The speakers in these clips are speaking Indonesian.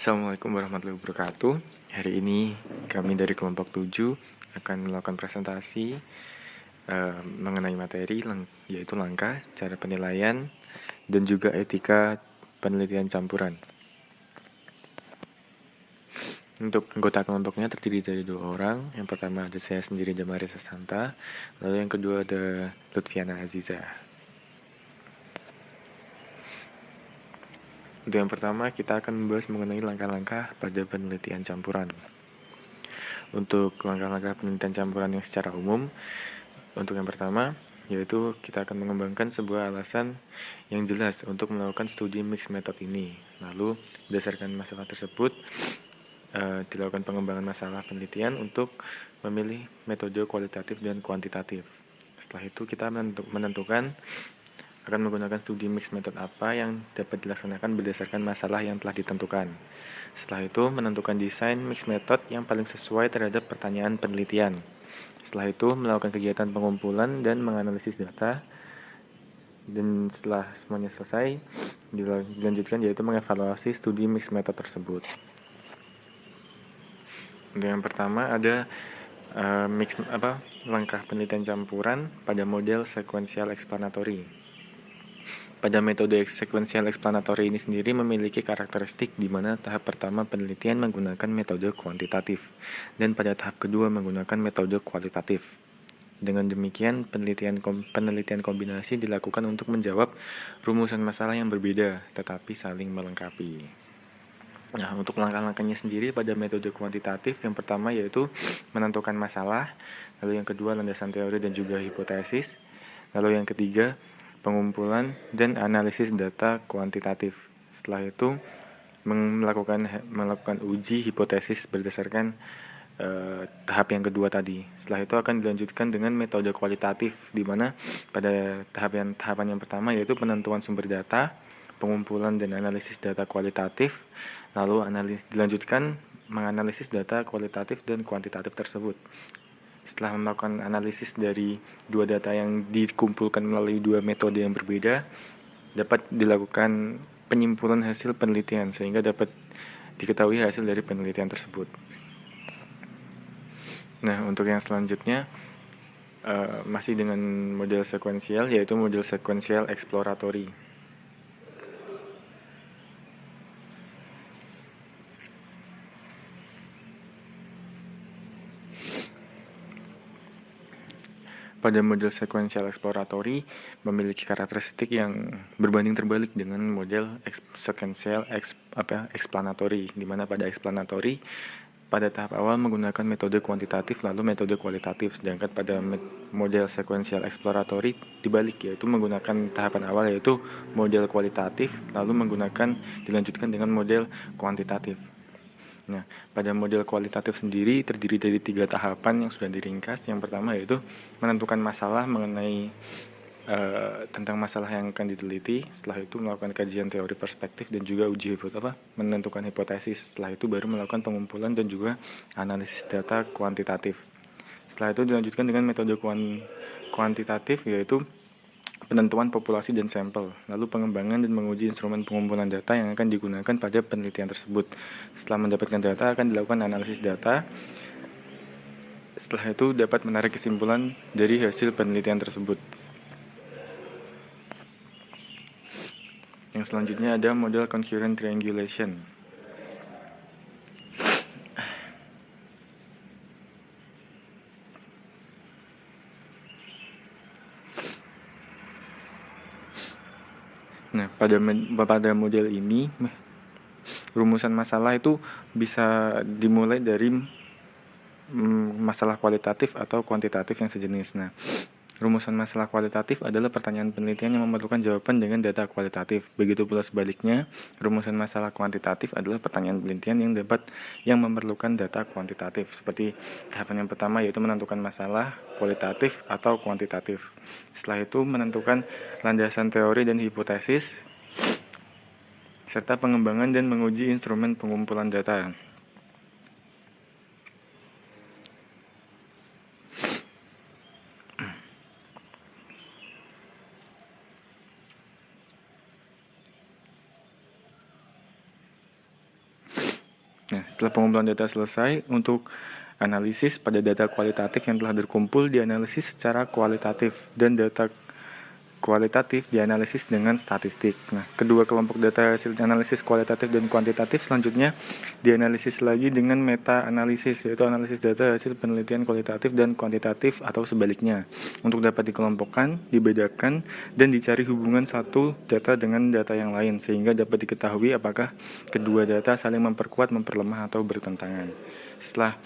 Assalamualaikum warahmatullahi wabarakatuh. Hari ini kami dari kelompok 7 akan melakukan presentasi mengenai materi yaitu langkah, cara penilaian, dan juga etika penelitian campuran. Untuk anggota kelompoknya terdiri dari 2 orang. Yang pertama ada saya sendiri, Damari Sasanta. Lalu yang kedua ada Lutfiana Aziza. Untuk yang pertama, kita akan membahas mengenai langkah-langkah pada penelitian campuran. Untuk langkah-langkah penelitian campuran yang secara umum, untuk yang pertama, yaitu kita akan mengembangkan sebuah alasan yang jelas untuk melakukan studi mixed method ini. Lalu, berdasarkan masalah tersebut, dilakukan pengembangan masalah penelitian untuk memilih metode kualitatif dan kuantitatif. Setelah itu, kita menentukan akan menggunakan studi mixed method apa yang dapat dilaksanakan berdasarkan masalah yang telah ditentukan. Setelah itu, menentukan desain mixed method yang paling sesuai terhadap pertanyaan penelitian. Setelah itu, melakukan kegiatan pengumpulan dan menganalisis data. Dan setelah semuanya selesai, dilanjutkan yaitu mengevaluasi studi mixed method tersebut. Untuk yang pertama ada langkah penelitian campuran pada model sequential explanatory. Pada metode sequential explanatory ini sendiri memiliki karakteristik di mana tahap pertama penelitian menggunakan metode kuantitatif dan pada tahap kedua menggunakan metode kualitatif. Dengan demikian, penelitian kombinasi dilakukan untuk menjawab rumusan masalah yang berbeda tetapi saling melengkapi. Nah, untuk langkah-langkahnya sendiri pada metode kuantitatif, yang pertama yaitu menentukan masalah, lalu yang kedua landasan teori dan juga hipotesis, lalu yang ketiga pengumpulan dan analisis data kuantitatif. Setelah itu melakukan uji hipotesis berdasarkan tahap yang kedua tadi. Setelah itu akan dilanjutkan dengan metode kualitatif, di mana pada tahapan yang pertama yaitu penentuan sumber data, pengumpulan dan analisis data kualitatif, lalu dilanjutkan menganalisis data kualitatif dan kuantitatif tersebut. Setelah melakukan analisis dari dua data yang dikumpulkan melalui dua metode yang berbeda, dapat dilakukan penyimpulan hasil penelitian sehingga dapat diketahui hasil dari penelitian tersebut. Nah, untuk yang selanjutnya masih dengan model sekuensial, yaitu model sekuensial exploratory. Pada model sequential exploratory memiliki karakteristik yang berbanding terbalik dengan model sequential explanatory, di mana pada explanatory pada tahap awal menggunakan metode kuantitatif lalu metode kualitatif, sedangkan pada model sequential exploratory dibalik, yaitu menggunakan tahapan awal yaitu model kualitatif lalu dilanjutkan dengan model kuantitatif. Nah, pada model kualitatif sendiri terdiri dari 3 tahapan yang sudah diringkas. Yang pertama yaitu menentukan masalah mengenai tentang masalah yang akan diteliti. Setelah itu melakukan kajian teori perspektif dan juga menentukan hipotesis. Setelah itu baru melakukan pengumpulan dan juga analisis data kuantitatif. Setelah itu dilanjutkan dengan metode kuantitatif yaitu penentuan populasi dan sampel, lalu pengembangan dan menguji instrumen pengumpulan data yang akan digunakan pada penelitian tersebut. Setelah mendapatkan data, akan dilakukan analisis data. Setelah itu dapat menarik kesimpulan dari hasil penelitian tersebut. Yang selanjutnya ada model concurrent triangulation. Nah, pada model ini rumusan masalah itu bisa dimulai dari masalah kualitatif atau kuantitatif yang sejenis. Nah, rumusan masalah kualitatif adalah pertanyaan penelitian yang memerlukan jawaban dengan data kualitatif. Begitu pula sebaliknya, rumusan masalah kuantitatif adalah pertanyaan penelitian yang memerlukan data kuantitatif. Seperti tahapan yang pertama yaitu menentukan masalah kualitatif atau kuantitatif. Setelah itu menentukan landasan teori dan hipotesis serta pengembangan dan menguji instrumen pengumpulan data. Nah, setelah pengumpulan data selesai, untuk analisis pada data kualitatif yang telah terkumpul dianalisis secara kualitatif dan data kualitatif dianalisis dengan statistik. Nah, kedua kelompok data hasil analisis kualitatif dan kuantitatif selanjutnya dianalisis lagi dengan meta-analisis, yaitu analisis data hasil penelitian kualitatif dan kuantitatif atau sebaliknya, untuk dapat dikelompokkan, dibedakan, dan dicari hubungan satu data dengan data yang lain, sehingga dapat diketahui apakah kedua data saling memperkuat, memperlemah, atau bertentangan. Setelah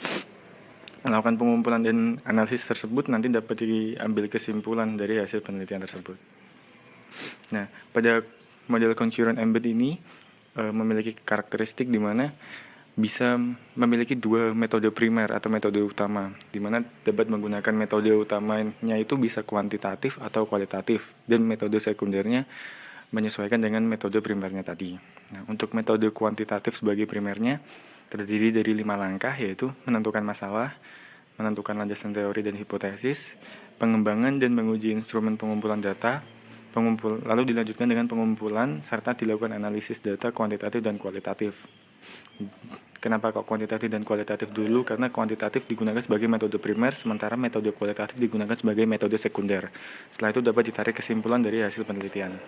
melakukan pengumpulan dan analisis tersebut, nanti dapat diambil kesimpulan dari hasil penelitian tersebut. Nah, pada model concurrent embed ini memiliki karakteristik di mana bisa memiliki dua metode primer atau metode utama, di mana dapat menggunakan metode utamanya itu bisa kuantitatif atau kualitatif, dan metode sekundernya menyesuaikan dengan metode primernya tadi. Nah, untuk metode kuantitatif sebagai primernya terdiri dari 5 langkah, yaitu menentukan masalah, menentukan landasan teori dan hipotesis, pengembangan dan menguji instrumen pengumpulan data, lalu dilanjutkan dengan pengumpulan serta dilakukan analisis data kuantitatif dan kualitatif. Kenapa kok kuantitatif dan kualitatif dulu? Karena kuantitatif digunakan sebagai metode primer, sementara metode kualitatif digunakan sebagai metode sekunder. Setelah itu dapat ditarik kesimpulan dari hasil penelitian.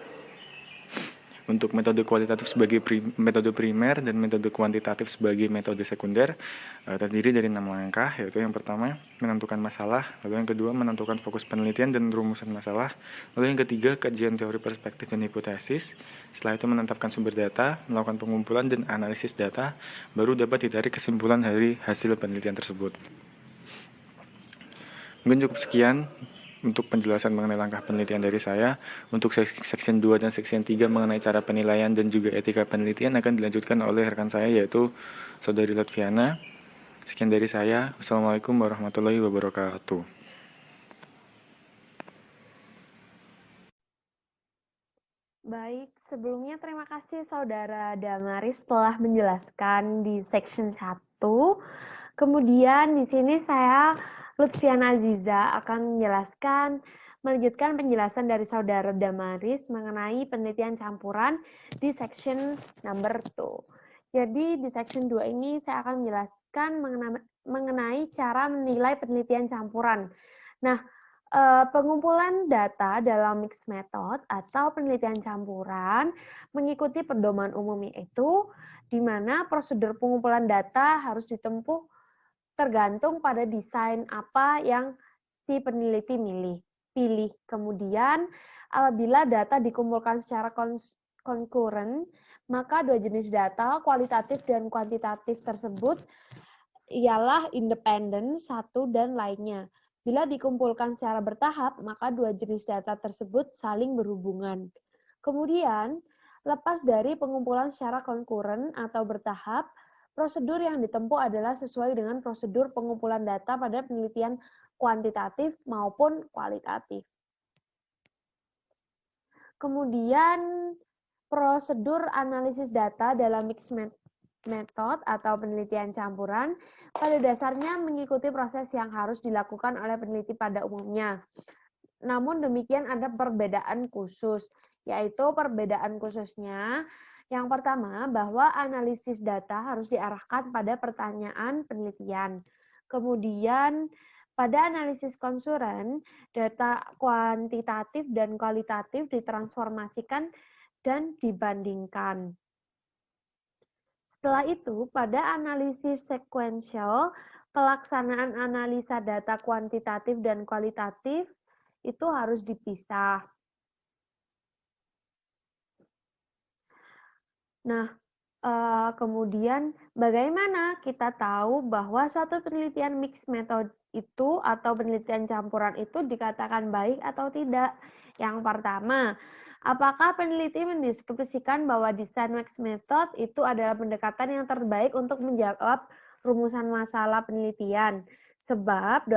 Untuk metode kualitatif sebagai metode primer dan metode kuantitatif sebagai metode sekunder terdiri dari 6 langkah, yaitu yang pertama menentukan masalah, lalu yang kedua menentukan fokus penelitian dan rumusan masalah, lalu yang ketiga kajian teori perspektif dan hipotesis, setelah itu menetapkan sumber data, melakukan pengumpulan dan analisis data, baru dapat ditarik kesimpulan dari hasil penelitian tersebut. Mungkin cukup sekian untuk penjelasan mengenai langkah penelitian dari saya. Untuk section 2 dan section 3 mengenai cara penilaian dan juga etika penelitian akan dilanjutkan oleh rekan saya, yaitu Saudari Lutfiana. Sekian dari saya. Wassalamualaikum warahmatullahi wabarakatuh. Baik, sebelumnya terima kasih Saudara Damaris telah menjelaskan di section 1. Kemudian di sini saya Lutfiana Aziza akan melanjutkan penjelasan dari Saudara Damaris mengenai penelitian campuran di section number 2. Jadi di section 2 ini saya akan menjelaskan mengenai cara menilai penelitian campuran. Nah, pengumpulan data dalam mixed method atau penelitian campuran mengikuti pedoman umum, yaitu di mana prosedur pengumpulan data harus ditempuh tergantung pada desain apa yang si peneliti pilih. Kemudian, apabila data dikumpulkan secara konkuren, maka dua jenis data, kualitatif dan kuantitatif tersebut ialah independen satu dan lainnya. Bila dikumpulkan secara bertahap, maka dua jenis data tersebut saling berhubungan. Kemudian, lepas dari pengumpulan secara konkuren atau bertahap, prosedur yang ditempuh adalah sesuai dengan prosedur pengumpulan data pada penelitian kuantitatif maupun kualitatif. Kemudian, prosedur analisis data dalam mixed method atau penelitian campuran pada dasarnya mengikuti proses yang harus dilakukan oleh peneliti pada umumnya. Namun demikian ada perbedaan khusus, yaitu perbedaan khususnya yang pertama bahwa analisis data harus diarahkan pada pertanyaan penelitian. Kemudian pada analisis konsulen, data kuantitatif dan kualitatif ditransformasikan dan dibandingkan. Setelah itu, pada analisis sekuensial, pelaksanaan analisa data kuantitatif dan kualitatif itu harus dipisah. Nah, kemudian bagaimana kita tahu bahwa suatu penelitian mixed method itu atau penelitian campuran itu dikatakan baik atau tidak? Yang pertama, apakah peneliti mendiskusikan bahwa desain mixed method itu adalah pendekatan yang terbaik untuk menjawab rumusan masalah penelitian? Sebab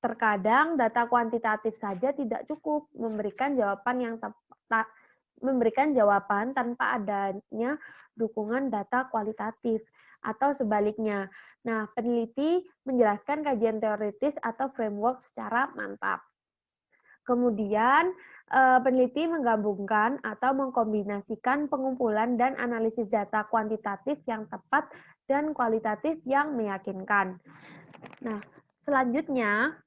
terkadang data kuantitatif saja tidak cukup memberikan jawaban tanpa adanya dukungan data kualitatif atau sebaliknya. Nah, peneliti menjelaskan kajian teoritis atau framework secara mantap. Kemudian, peneliti menggabungkan atau mengkombinasikan pengumpulan dan analisis data kuantitatif yang tepat dan kualitatif yang meyakinkan. Nah, selanjutnya,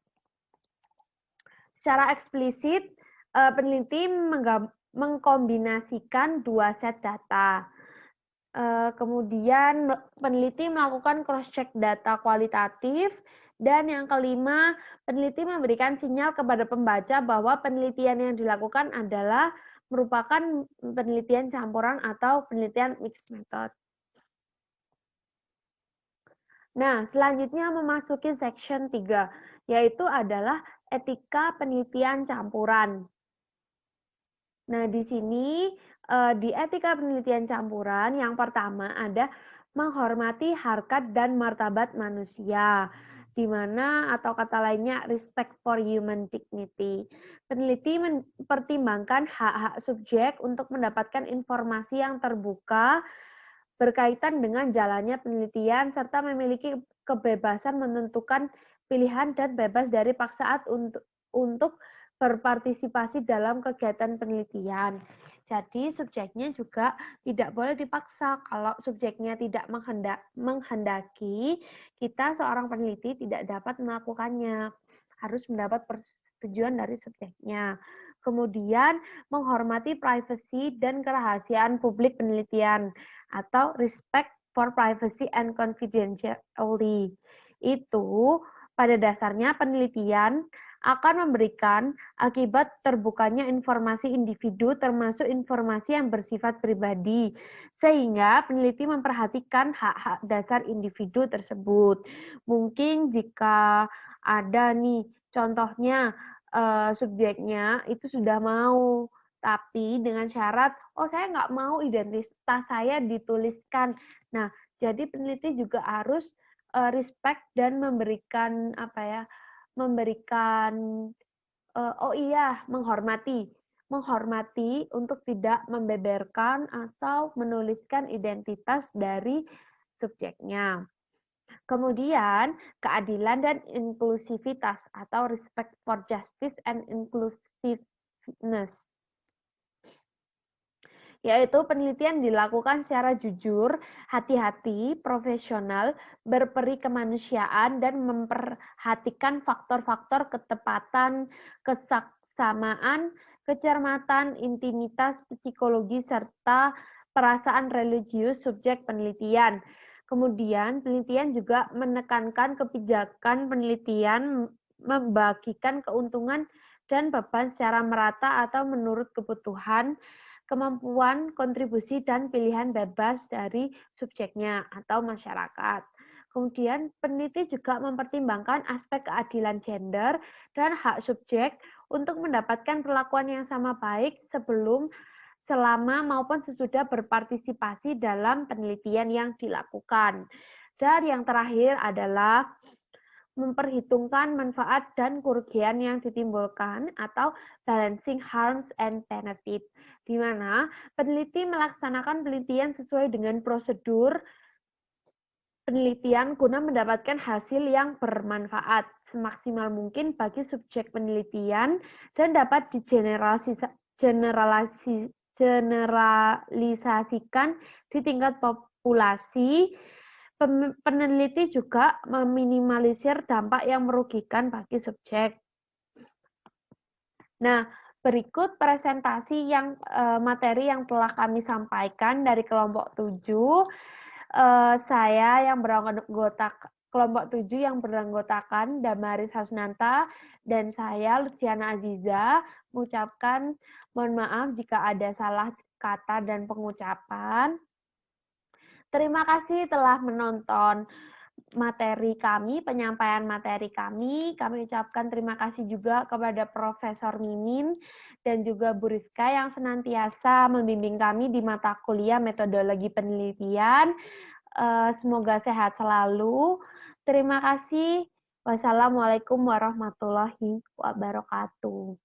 secara eksplisit, peneliti mengkombinasikan dua set data. Kemudian peneliti melakukan cross-check data kualitatif, dan yang kelima, peneliti memberikan sinyal kepada pembaca bahwa penelitian yang dilakukan adalah merupakan penelitian campuran atau penelitian mixed method. Nah, selanjutnya memasuki section 3, yaitu adalah etika penelitian campuran. Nah, di sini di etika penelitian campuran yang pertama ada menghormati harkat dan martabat manusia, di mana atau kata lainnya respect for human dignity. Peneliti mempertimbangkan hak-hak subjek untuk mendapatkan informasi yang terbuka berkaitan dengan jalannya penelitian serta memiliki kebebasan menentukan pilihan dan bebas dari paksaan untuk berpartisipasi dalam kegiatan penelitian. Jadi subjeknya juga tidak boleh dipaksa. Kalau subjeknya tidak menghendaki, kita seorang peneliti tidak dapat melakukannya. Harus mendapat persetujuan dari subjeknya. Kemudian menghormati privasi dan kerahasiaan publik penelitian atau respect for privacy and confidentiality. Itu pada dasarnya penelitian akan memberikan akibat terbukanya informasi individu termasuk informasi yang bersifat pribadi, sehingga peneliti memperhatikan hak-hak dasar individu tersebut. Mungkin jika ada nih contohnya subjeknya itu sudah mau, tapi dengan syarat, oh saya nggak mau identitas saya dituliskan. Nah, jadi peneliti juga harus respect dan memberikan menghormati untuk tidak membeberkan atau menuliskan identitas dari subjeknya. Kemudian, keadilan dan inklusivitas atau respect for justice and inclusiveness, yaitu penelitian dilakukan secara jujur, hati-hati, profesional, berperi kemanusiaan, dan memperhatikan faktor-faktor ketepatan, kesaksamaan, kecermatan, intimitas, psikologi, serta perasaan religius subjek penelitian. Kemudian, penelitian juga menekankan kebijakan penelitian membagikan keuntungan dan beban secara merata atau menurut kebutuhan, kemampuan, kontribusi, dan pilihan bebas dari subjeknya atau masyarakat. Kemudian, peneliti juga mempertimbangkan aspek keadilan gender dan hak subjek untuk mendapatkan perlakuan yang sama baik sebelum, selama, maupun sesudah berpartisipasi dalam penelitian yang dilakukan. Dan yang terakhir adalah memperhitungkan manfaat dan kerugian yang ditimbulkan atau balancing harms and benefit, di mana peneliti melaksanakan penelitian sesuai dengan prosedur penelitian guna mendapatkan hasil yang bermanfaat semaksimal mungkin bagi subjek penelitian dan dapat generalisasikan di tingkat populasi. Peneliti juga meminimalisir dampak yang merugikan bagi subjek. Nah, berikut presentasi materi yang telah kami sampaikan dari kelompok 7. Saya yang beranggota kelompok 7 yang beranggotakan Damaris Hasnanta dan saya Lutfiana Aziza mengucapkan mohon maaf jika ada salah kata dan pengucapan. Terima kasih telah menonton materi kami, penyampaian materi kami. Kami ucapkan terima kasih juga kepada Profesor Mimin dan juga Bu Rifka yang senantiasa membimbing kami di mata kuliah metodologi penelitian. Semoga sehat selalu. Terima kasih. Wassalamualaikum warahmatullahi wabarakatuh.